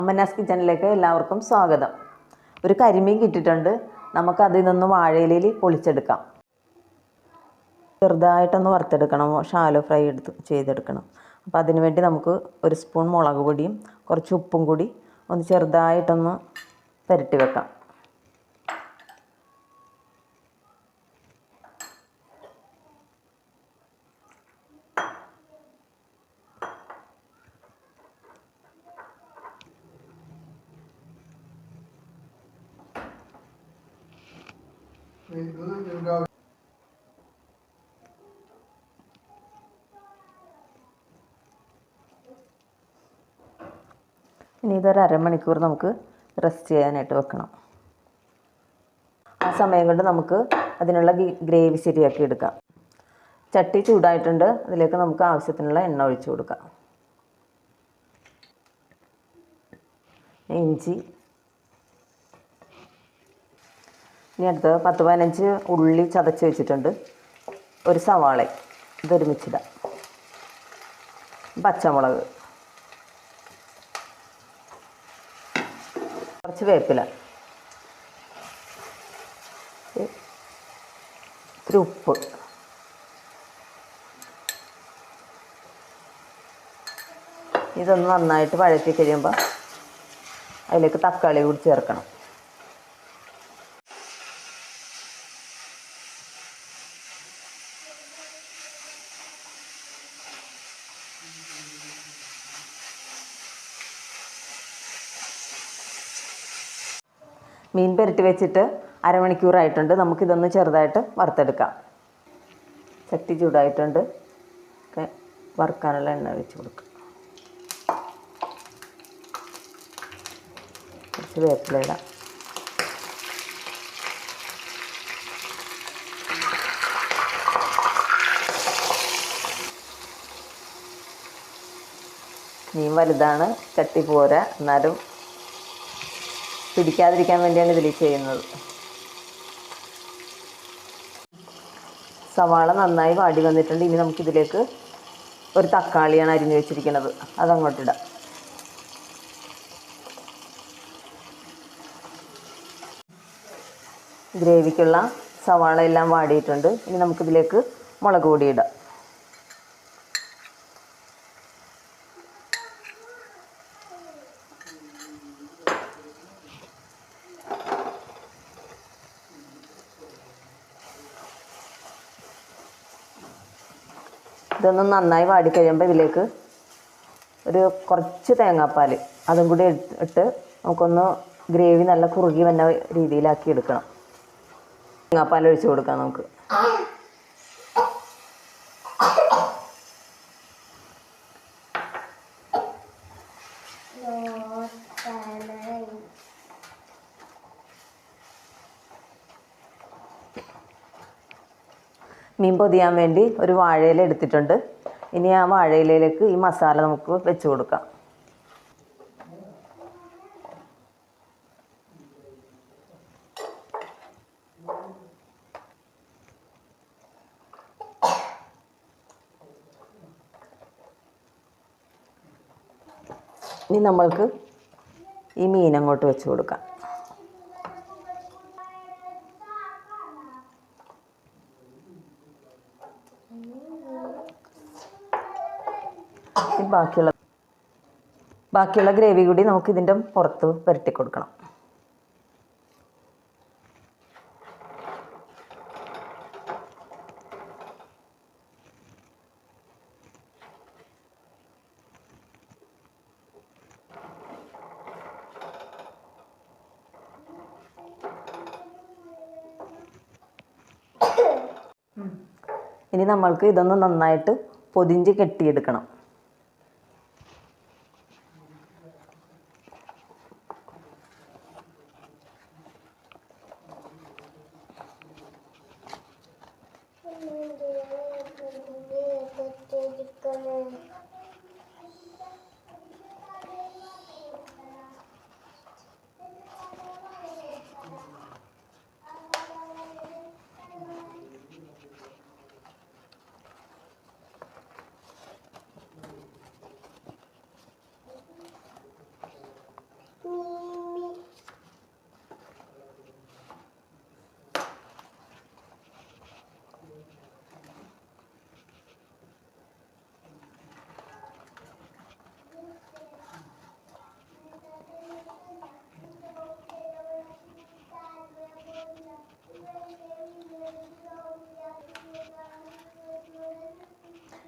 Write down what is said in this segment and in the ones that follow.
അമ്മനാസ് കിച്ചണിലേക്ക് എല്ലാവർക്കും സ്വാഗതം. ഒരു കരിമീൻ കിട്ടിയിട്ടുണ്ട്. നമുക്ക് അതിൽ നിന്ന് വാഴയിലയിൽ പൊളിച്ചെടുക്കാം. ചെറുതായിട്ടൊന്ന് വറുത്തെടുക്കണം, ഷാലോ ഫ്രൈ ചെയ്തെടുക്കണം. അപ്പോൾ അതിനുവേണ്ടി നമുക്ക് ഒരു സ്പൂൺ മുളക് പൊടിയും കുറച്ച് ഉപ്പും കൂടി ഒന്ന് ചെറുതായിട്ടൊന്ന് പുരട്ടി വെക്കാം. ഇനി ഇതൊരു അരമണിക്കൂർ നമുക്ക് റെസ്റ്റ് ചെയ്യാനായിട്ട് വെക്കണം. ആ സമയം കൊണ്ട് നമുക്ക് അതിനുള്ള ഗ്രേവി ശരിയാക്കി എടുക്കാം. ചട്ടി ചൂടായിട്ടുണ്ട്. അതിലേക്ക് നമുക്ക് ആവശ്യത്തിനുള്ള എണ്ണ ഒഴിച്ചു കൊടുക്കാം. ഇഞ്ചി, ഇനി അടുത്ത് 10-15 ഉള്ളി ചതച്ച് വെച്ചിട്ടുണ്ട്. ഒരു സവാള ഇതൊരുമിച്ചിടാം. പച്ചമുളക്, കുറച്ച് വേപ്പില, ഇത്തിരി ഉപ്പ്, ഇതൊന്ന് നന്നായിട്ട് വഴറ്റി കഴിയുമ്പോൾ അതിലേക്ക് തക്കാളി കൂടി ചേർക്കണം. മീൻ പുരട്ടി വെച്ചിട്ട് അരമണിക്കൂറായിട്ടുണ്ട്. നമുക്കിതൊന്ന് ചെറുതായിട്ട് വറുത്തെടുക്കാം. ചട്ടി ചൂടായിട്ടുണ്ട്. വറുക്കാനുള്ള എണ്ണ ഒഴിച്ച് കൊടുക്കാം. കുറച്ച് വേപ്പില ഇടാം. മീൻ വലുതാണ്, ചട്ടി പോരാ, എന്നാലും പിടിക്കാതിരിക്കാൻ വേണ്ടിയാണ് ഇതിൽ ചെയ്യുന്നത്. സവാള നന്നായി വാടി വന്നിട്ടുണ്ട്. ഇനി നമുക്കിതിലേക്ക് ഒരു തക്കാളിയാണ് അരിഞ്ഞു വെച്ചിരിക്കുന്നത്, അതങ്ങോട്ടിടാം. ഗ്രേവിക്കുള്ള സവാള എല്ലാം വാടിയിട്ടുണ്ട്. ഇനി നമുക്കിതിലേക്ക് മുളക് പൊടി ഇടാം. ഇതൊന്ന് നന്നായി വാടിക്കഴിയുമ്പോൾ ഇതിലേക്ക് ഒരു കുറച്ച് തേങ്ങാപ്പാൽ അതും കൂടി ഇട്ട് നമുക്കൊന്ന് ഗ്രേവി നല്ല കുറുകി വന്ന രീതിയിലാക്കി എടുക്കണം. തേങ്ങാപ്പാൽ ഒഴിച്ച് കൊടുക്കാം നമുക്ക്. മീൻ പൊതിയാൻ വേണ്ടി ഒരു വാഴയില എടുത്തിട്ടുണ്ട്. ഇനി ആ വാഴയിലയിലേക്ക് ഈ മസാല നമുക്ക് വെച്ച് കൊടുക്കാം. ഇനി നമ്മൾക്ക് ഈ മീൻ അങ്ങോട്ട് വെച്ച് കൊടുക്കാം. ബാക്കിയുള്ള ഗ്രേവി കൂടി നമുക്ക് ഇതിൻ്റെ പുറത്ത് പുരട്ടി കൊടുക്കണം. ഇനി നമ്മൾക്ക് ഇതൊന്ന് നന്നായിട്ട് പൊതിഞ്ഞ് കെട്ടിയെടുക്കണം.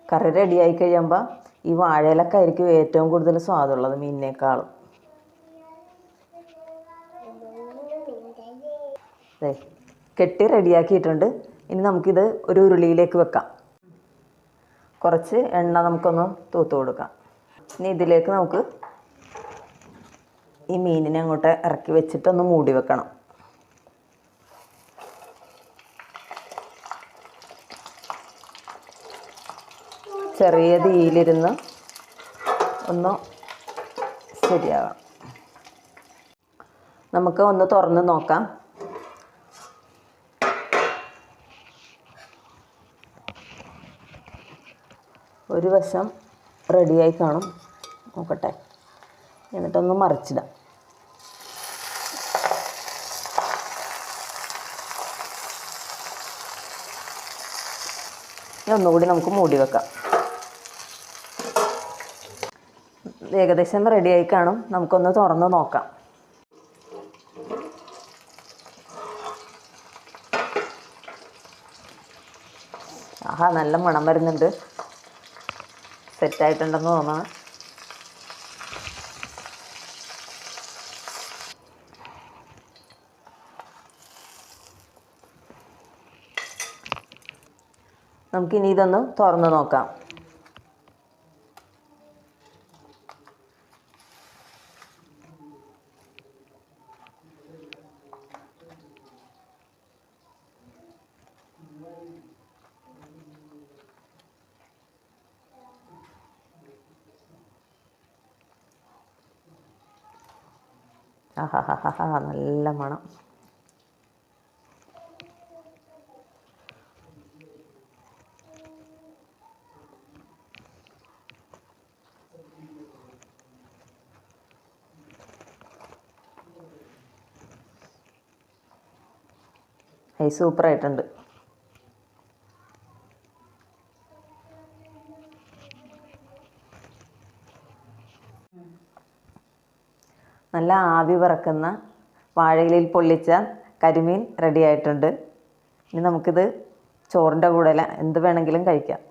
കറി റെഡിയായി കഴിയുമ്പോൾ ഈ വാഴയിലൊക്കെ ആയിരിക്കും ഏറ്റവും കൂടുതൽ സ്വാദുള്ളത് മീനിനേക്കാളും. കെട്ടി റെഡിയാക്കിയിട്ടുണ്ട്. ഇനി നമുക്കിത് ഒരു ഉരുളിയിലേക്ക് വെക്കാം. കുറച്ച് എണ്ണ നമുക്കൊന്ന് തൂത്ത് കൊടുക്കാം. ഇനി ഇതിലേക്ക് നമുക്ക് ഈ മീനിനെ അങ്ങോട്ട് ഇറക്കി വെച്ചിട്ടൊന്ന് മൂടി വെക്കണം. ചെറിയ തീയിലിരുന്ന് ഒന്ന് ശരിയാകാം. നമുക്ക് ഒന്ന് തുറന്ന് നോക്കാം. ഒരു വശം റെഡിയായി കാണും. നോക്കട്ടെ. എന്നിട്ടൊന്ന് മറിച്ചിടാം. ഇനി ഒന്നുകൂടി നമുക്ക് മൂടി വെക്കാം. ഏകദേശം റെഡിയായി കാണും. നമുക്കൊന്ന് തുറന്ന് നോക്കാം. ആഹാ, നല്ല മണം വരുന്നുണ്ട്. സെറ്റായിട്ടുണ്ടെന്ന് തോന്നണം. നമുക്കിനി ഇതൊന്ന് തുറന്ന് നോക്കാം. ആഹാ, നല്ല മണം. സൂപ്പറായിട്ടുണ്ട്. നല്ല ആവി പറക്കുന്ന വാഴയിലയിൽ പൊള്ളിച്ച കരിമീൻ റെഡി ആയിട്ടുണ്ട്. ഇനി നമുക്കിത് ചോറിൻ്റെ കൂടെ എന്ത് വേണമെങ്കിലും കഴിക്കാം.